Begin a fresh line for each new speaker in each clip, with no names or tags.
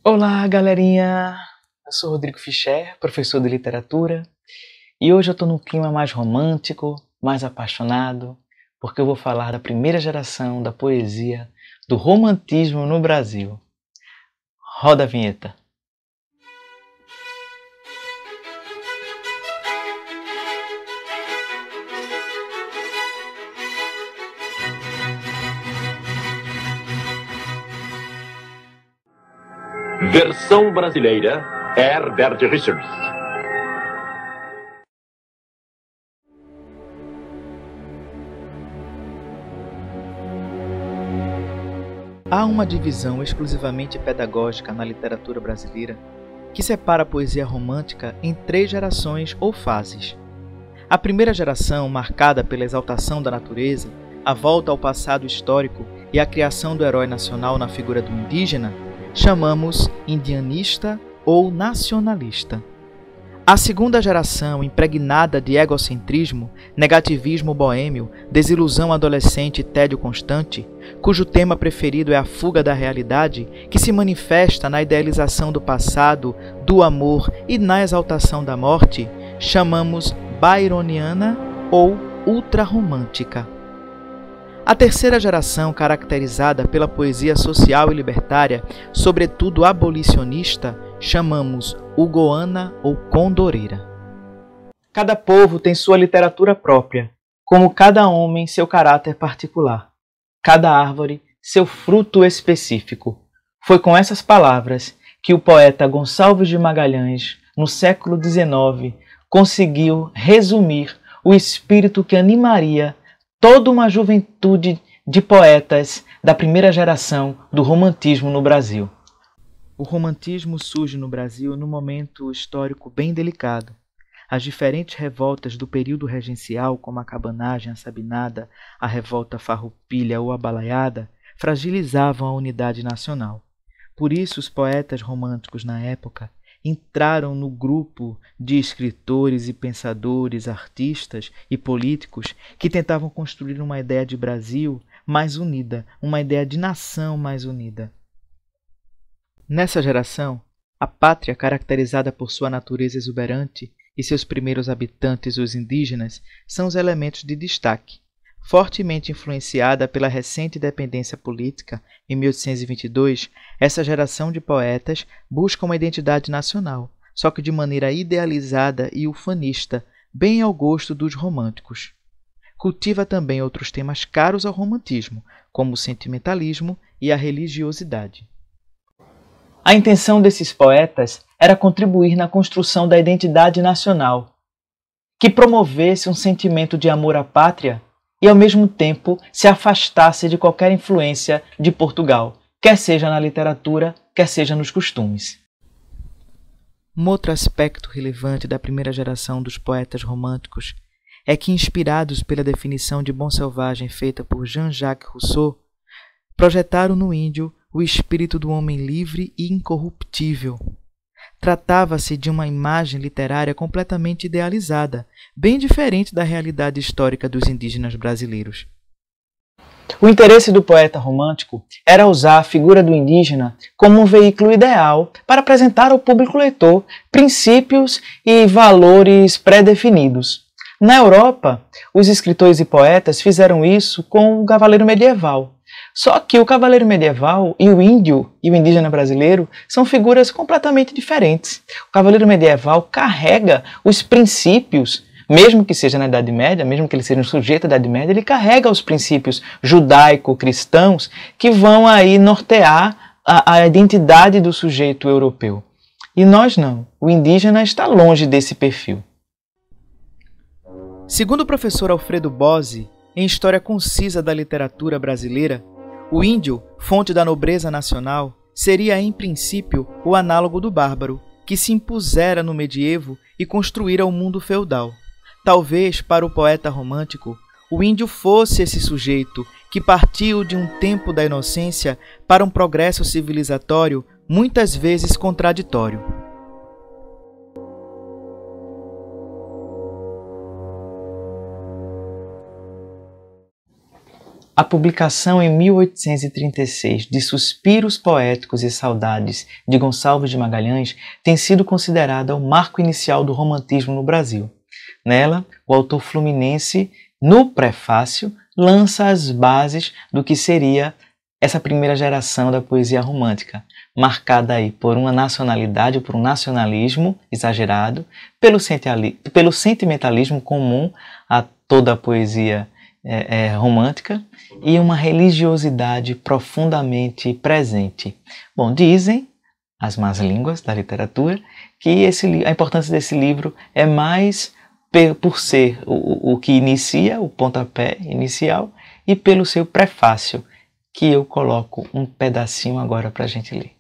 Olá, galerinha! Eu sou Rodrigo Fischer, professor de literatura, e hoje eu estou num clima mais romântico, mais apaixonado, porque eu vou falar da primeira geração da poesia, do romantismo no Brasil. Roda a vinheta.
Versão brasileira, Herbert Richards.
Há uma divisão exclusivamente pedagógica na literatura brasileira que separa a poesia romântica em 3 gerações ou fases. A primeira geração, marcada pela exaltação da natureza, a volta ao passado histórico e a criação do herói nacional na figura do indígena, chamamos indianista ou nacionalista. A segunda geração, impregnada de egocentrismo, negativismo boêmio, desilusão adolescente e tédio constante, cujo tema preferido é a fuga da realidade, que se manifesta na idealização do passado, do amor e na exaltação da morte, chamamos byroniana ou ultrarromântica. A terceira geração, caracterizada pela poesia social e libertária, sobretudo abolicionista, chamamos hugoana ou condoreira. Cada povo tem sua literatura própria, como cada homem seu caráter particular, cada árvore seu fruto específico. Foi com essas palavras que o poeta Gonçalves de Magalhães, no século XIX, conseguiu resumir o espírito que animaria toda uma juventude de poetas da primeira geração do romantismo no Brasil. O romantismo surge no Brasil num momento histórico bem delicado. As diferentes revoltas do período regencial, como a cabanagem, a sabinada, a revolta farroupilha ou a balaiada, fragilizavam a unidade nacional. Por isso, os poetas românticos na época entraram no grupo de escritores e pensadores, artistas e políticos que tentavam construir uma ideia de Brasil mais unida, uma ideia de nação mais unida. Nessa geração, a pátria, caracterizada por sua natureza exuberante e seus primeiros habitantes, os indígenas, são os elementos de destaque. Fortemente influenciada pela recente independência política, em 1822, essa geração de poetas busca uma identidade nacional, só que de maneira idealizada e ufanista, bem ao gosto dos românticos. Cultiva também outros temas caros ao romantismo, como o sentimentalismo e a religiosidade. A intenção desses poetas era contribuir na construção da identidade nacional, que promovesse um sentimento de amor à pátria e, ao mesmo tempo, se afastasse de qualquer influência de Portugal, quer seja na literatura, quer seja nos costumes. Um outro aspecto relevante da primeira geração dos poetas românticos é que, inspirados pela definição de bom selvagem feita por Jean-Jacques Rousseau, projetaram no índio o espírito do homem livre e incorruptível. Tratava-se de uma imagem literária completamente idealizada, bem diferente da realidade histórica dos indígenas brasileiros. O interesse do poeta romântico era usar a figura do indígena como um veículo ideal para apresentar ao público leitor princípios e valores pré-definidos. Na Europa, os escritores e poetas fizeram isso com o cavaleiro medieval. Só que o cavaleiro medieval e o índio e o indígena brasileiro são figuras completamente diferentes. O cavaleiro medieval carrega os princípios, mesmo que seja na Idade Média, mesmo que ele seja um sujeito da Idade Média, ele carrega os princípios judaico-cristãos que vão aí nortear a identidade do sujeito europeu. E nós não. O indígena está longe desse perfil. Segundo o professor Alfredo Bose, em História Concisa da Literatura Brasileira, o índio, fonte da nobreza nacional, seria, em princípio, o análogo do bárbaro, que se impusera no medievo e construíra o mundo feudal. Talvez, para o poeta romântico, o índio fosse esse sujeito que partiu de um tempo da inocência para um progresso civilizatório, muitas vezes contraditório. A publicação em 1836 de Suspiros Poéticos e Saudades de Gonçalves de Magalhães tem sido considerada o marco inicial do romantismo no Brasil. Nela, o autor fluminense, no prefácio, lança as bases do que seria essa primeira geração da poesia romântica, marcada aí por uma nacionalidade, por um nacionalismo exagerado, pelo sentimentalismo comum a toda a poesia romântica e uma religiosidade profundamente presente. Bom, dizem as más línguas da literatura que a importância desse livro é mais por ser o que inicia, o pontapé inicial, e pelo seu prefácio, que eu coloco um pedacinho agora para a gente ler.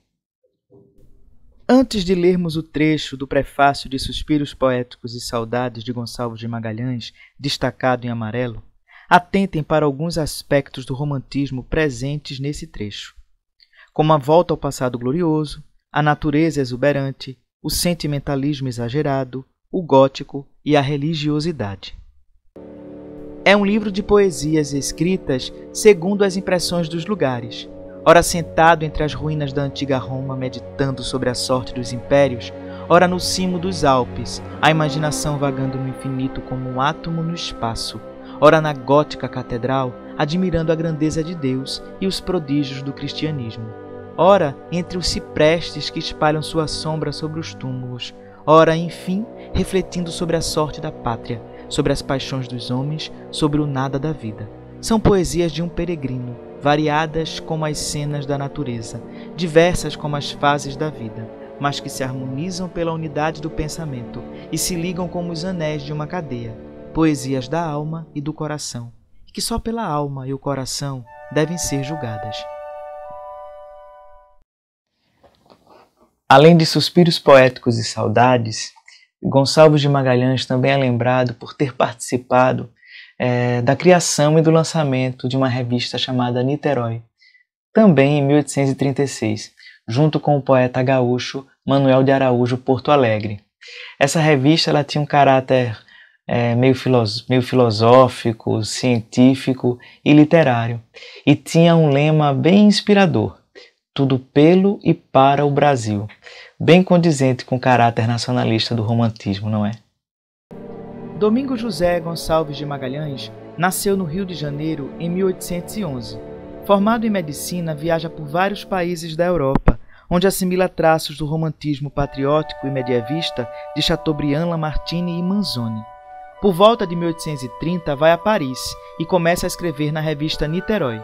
Antes de lermos o trecho do prefácio de Suspiros Poéticos e Saudades de Gonçalves de Magalhães, destacado em amarelo, atentem para alguns aspectos do romantismo presentes nesse trecho, como a volta ao passado glorioso, a natureza exuberante, o sentimentalismo exagerado, o gótico e a religiosidade. É um livro de poesias escritas segundo as impressões dos lugares, ora sentado entre as ruínas da antiga Roma meditando sobre a sorte dos impérios, ora no cimo dos Alpes, a imaginação vagando no infinito como um átomo no espaço, ora na gótica catedral, admirando a grandeza de Deus e os prodígios do cristianismo, ora entre os ciprestes que espalham sua sombra sobre os túmulos, ora, enfim, refletindo sobre a sorte da pátria, sobre as paixões dos homens, sobre o nada da vida. São poesias de um peregrino, variadas como as cenas da natureza, diversas como as fases da vida, mas que se harmonizam pela unidade do pensamento e se ligam como os anéis de uma cadeia, poesias da alma e do coração, que só pela alma e o coração devem ser julgadas. Além de Suspiros Poéticos e Saudades, Gonçalves de Magalhães também é lembrado por ter participado da criação e do lançamento de uma revista chamada Niterói, também em 1836, junto com o poeta gaúcho Manuel de Araújo Porto Alegre. Essa revista ela tinha um caráter meio filosófico, científico e literário, e tinha um lema bem inspirador: tudo pelo e para o Brasil, bem condizente com o caráter nacionalista do romantismo, não é? Domingos José Gonçalves de Magalhães nasceu no Rio de Janeiro em 1811. Formado em medicina, viaja por vários países da Europa, onde assimila traços do romantismo patriótico e medievista de Chateaubriand, Lamartine e Manzoni. Por volta de 1830, vai a Paris e começa a escrever na revista Niterói.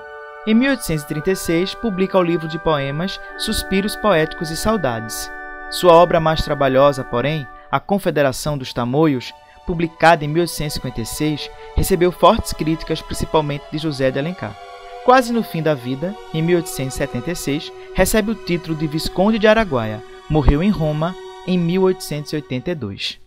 Em 1836, publica o livro de poemas Suspiros Poéticos e Saudades. Sua obra mais trabalhosa, porém, A Confederação dos Tamoios, publicada em 1856, recebeu fortes críticas, principalmente de José de Alencar. Quase no fim da vida, em 1876, recebe o título de Visconde de Araguaia. Morreu em Roma em 1882.